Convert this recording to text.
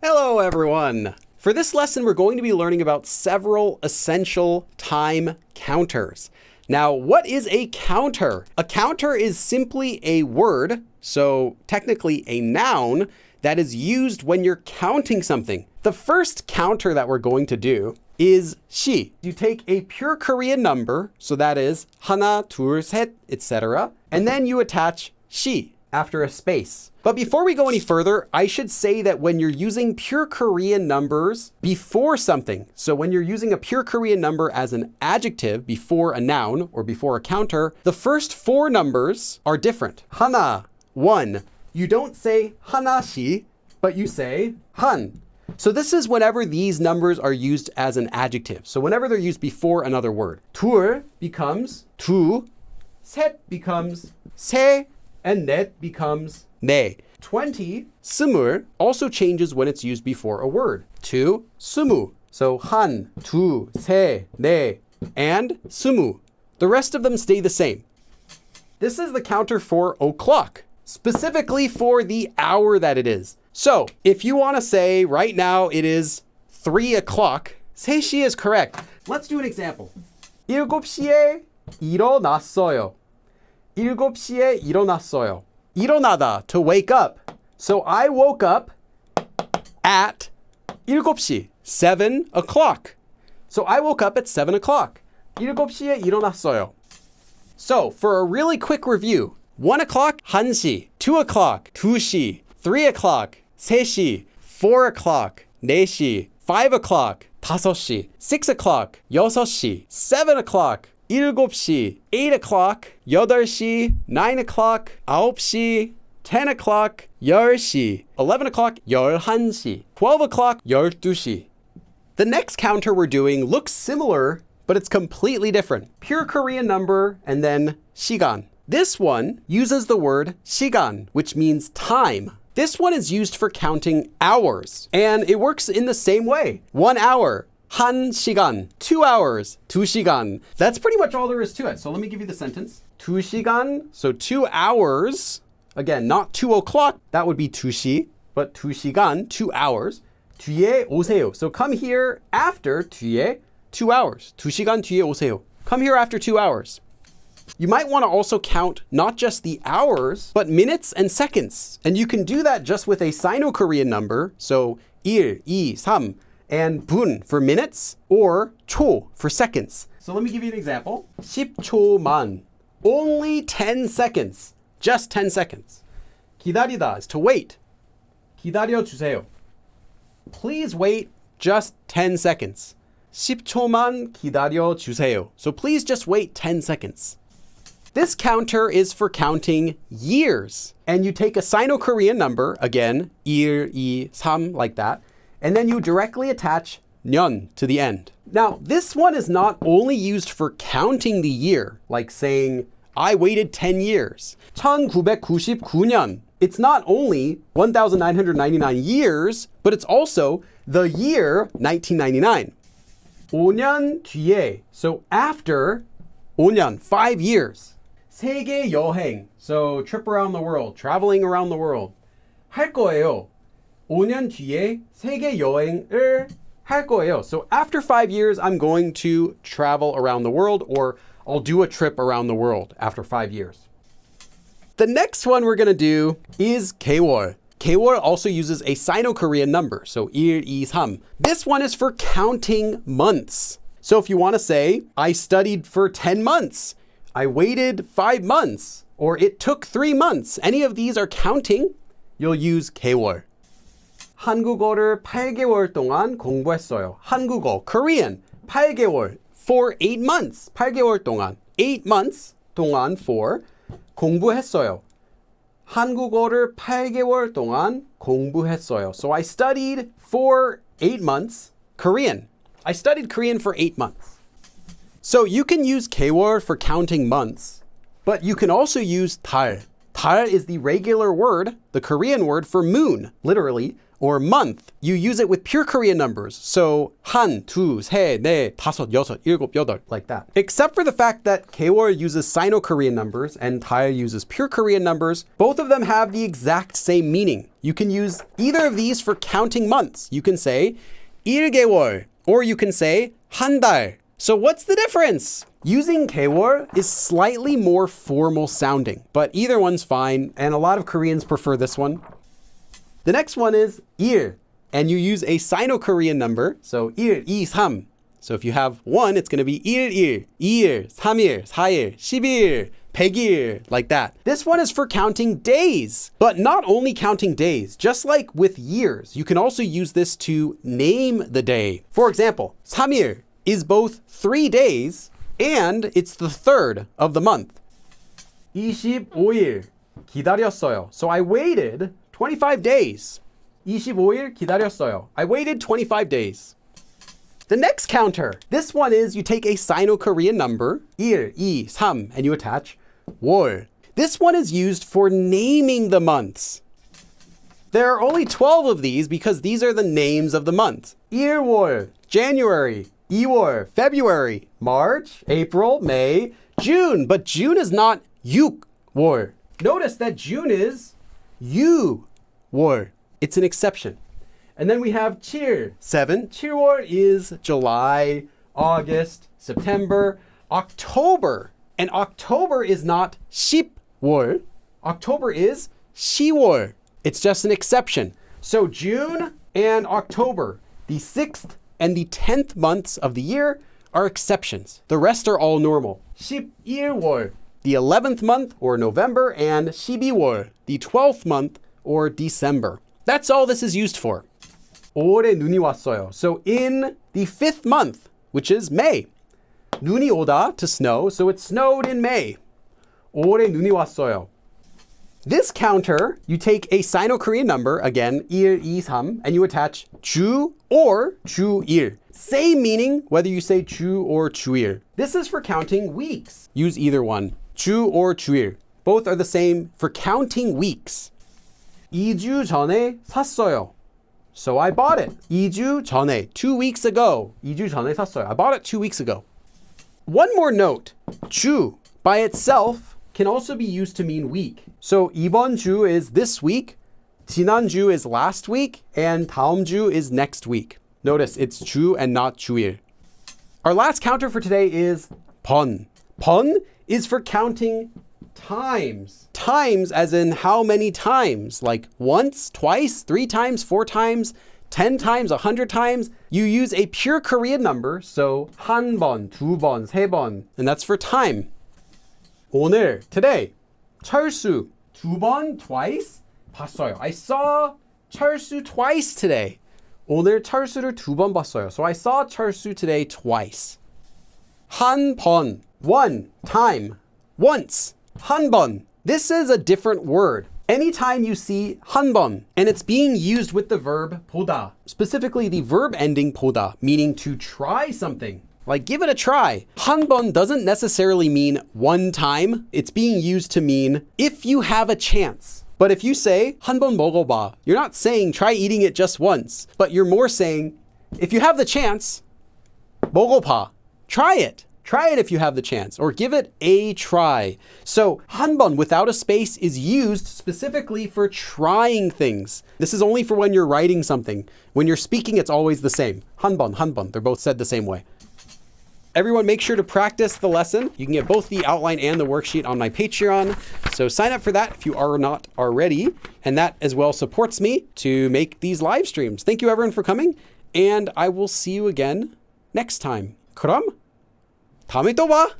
Hello, everyone. For this lesson, we're going to be learning about several essential time counters. Now, what is a counter? A counter is simply a word, so technically a noun, that is used when you're counting something. The first counter that we're going to do is 시. You take a pure Korean number, so that is 하나, 둘, 셋, etc., and then you attach 시 after a space. But before we go any further, I should say that when you're using pure Korean numbers before something, so when you're using a pure Korean number as an adjective before a noun or before a counter, the first four numbers are different. 하나, one. You don't say 하나시, but you say 한. So this is whenever these numbers are used as an adjective. So whenever they're used before another word. 둘 becomes 두, 셋 becomes 세, and 넷 becomes 네. 20, 스물, also changes when it's used before a word. To 스무. So 한, 두, 세, 네, and 스무. The rest of them stay the same. This is the counter for o'clock, specifically for the hour that it is. So if you want to say right now it is 3 o'clock, 3시 is correct. Let's do an example. 7시에 일어났어요. 7시에 일어났어요. 일어나다, to wake up. So I woke up at 7시, 7 o'clock. So I woke up at 7 o'clock. 7시에 일어났어요. So for a really quick review, 1 o'clock, 1시, 2 o'clock, 2시, 3 o'clock, 3시, 4 o'clock, 4시, 5 o'clock, 5시, 6 o'clock, 6시, 7 o'clock, 7시, 8 o'clock, 8시, 9 o'clock, 9시, 10 o'clock, 10시, 11 o'clock, 11시, 12 o'clock, 12시. The next counter we're doing looks similar, but it's completely different. Pure Korean number and then 시간. This one uses the word 시간, which means time. This one is used for counting hours, and it works in the same way. 1 hour. 한 시간, 2 hours, 2시간. That's pretty much all there is to it. So let me give you the sentence. 2시간, so 2 hours. Again, not 2 o'clock, that would be 2시, but 2시간, 2 hours. 뒤에 오세요. So come here after 뒤에 2 hours. 2시간 뒤에 오세요. Come here after 2 hours. You might want to also count not just the hours, but minutes and seconds. And you can do that just with a Sino-Korean number. So 1, 2, 3. And 분 for minutes or 초 for seconds. So let me give you an example. 10초만. Only 10 seconds. Just 10 seconds. 기다리다 is to wait. 기다려주세요. Please wait just 10 seconds. 10초만 기다려주세요. So please just wait 10 seconds. This counter is for counting years. And you take a Sino-Korean number, again, 1, 2, 3, like that. And then you directly attach 년 to the end. Now, this one is not only used for counting the year, like saying, I waited 10 years. 1999년. It's not only 1,999 years, but it's also the year 1999. 5년 뒤에. So after 5년, 5 years. 세계 여행. So trip around the world, traveling around the world. 할 거예요. 5년 뒤에 세계 여행을 할 거예요. So after 5 years, I'm going to travel around the world, or I'll do a trip around the world after 5 years. The next one we're going to do is 개월. 개월 also uses a Sino-Korean number, so 1, 2, 3. This one is for counting months. So if you want to say, I studied for 10 months, I waited 5 months, or it took 3 months, any of these are counting, you'll use 개월. 한국어를 8개월 동안 공부했어요. 한국어, Korean, 8개월, for 8 months. 8개월 동안, 8 months 동안 for 공부했어요. 한국어를 8개월 동안 공부했어요. So I studied for 8 months Korean. I studied Korean for 8 months. So you can use 개월 for counting months, but you can also use 달. 달 is the regular word, the Korean word for moon, literally, or month. You use it with pure Korean numbers. So 한, 두, 세, 네, 다섯, 여섯, 일곱, 여덟, like that. Except for the fact that 개월 uses Sino-Korean numbers and 달 uses pure Korean numbers, both of them have the exact same meaning. You can use either of these for counting months. You can say 1개월, or you can say 한 달. So what's the difference? Using 개월 is slightly more formal sounding, but either one's fine, and a lot of Koreans prefer this one. The next one is 일, and you use a Sino-Korean number, so 일, 이, 삼. So if you have one, it's going to be 일, 일, 이일, 삼일, 사일, 십일, 백일, like that. This one is for counting days, but not only counting days. Just like with years, you can also use this to name the day. For example, 삼일 is both 3 days and it's the third of the month. 25일 기다렸어요. So I waited 25 days. 25일 기다렸어요. I waited 25 days. The next counter. This one is you take a Sino-Korean number, 1, 2, 3, and you attach 월. This one is used for naming the months. There are only 12 of these because these are the names of the months. 1월, January. 2월, February. March, April, May, June. But June is not 6월. Notice that June is 6월. It's an exception. And then we have 7. 7월 is July, August, September, October. And October is not 10월. October is 10월. It's just an exception. So June and October, the 6th and the 10th months of the year, are exceptions. The rest are all normal. 11월, the 11th month, or November, and 12월, the 12th month, or December. That's all this is used for. 올해 눈이 왔어요. So in the 5th month, which is May, 눈이 오다, to snow, so it snowed in May. 올해 눈이 왔어요. This counter, you take a Sino-Korean number, again, 1, 2, 3, and you attach 주 or 주일. Same meaning whether you say 주 or 주일. This is for counting weeks. Use either one, 주 or 주일. Both are the same for counting weeks. 2주 전에 샀어요. So I bought it. 2주 전에, 2 weeks ago. 2주 전에 샀어요. I bought it 2 weeks ago. One more note. 주, by itself, can also be used to mean week. So 이번 주 is this week, 지난주 is last week, and 다음 주 is next week. Notice it's 주 and not 주일. Our last counter for today is 번. 번 is for counting times. Times as in how many times, like once, twice, 3 times, 4 times, 10 times, 100 times. You use a pure Korean number, so 한 번, 두 번, 세 번, and that's for time. 오늘, today, 철수, 2 번, twice, 봤어요. I saw 철수 twice today. 오늘 철수를 2 번 봤어요. So I saw 철수 today twice. 한 번, one time, once. 한 번. This is a different word. Anytime you see 한 번, and it's being used with the verb 보다, specifically the verb ending 보다, meaning to try something. Like, give it a try. 한 번 doesn't necessarily mean one time. It's being used to mean if you have a chance. But if you say 한 번 먹어봐, you're not saying try eating it just once, but you're more saying if you have the chance, 먹어봐. Try it. Try it if you have the chance, or give it a try. So 한 번 without a space is used specifically for trying things. This is only for when you're writing something. When you're speaking, it's always the same. 한 번. They're both said the same way. Everyone, make sure to practice the lesson. You can get both the outline and the worksheet on my Patreon. So sign up for that if you are not already. And that as well supports me to make these live streams. Thank you everyone for coming. And I will see you again next time. 그럼 다음에 또 봐.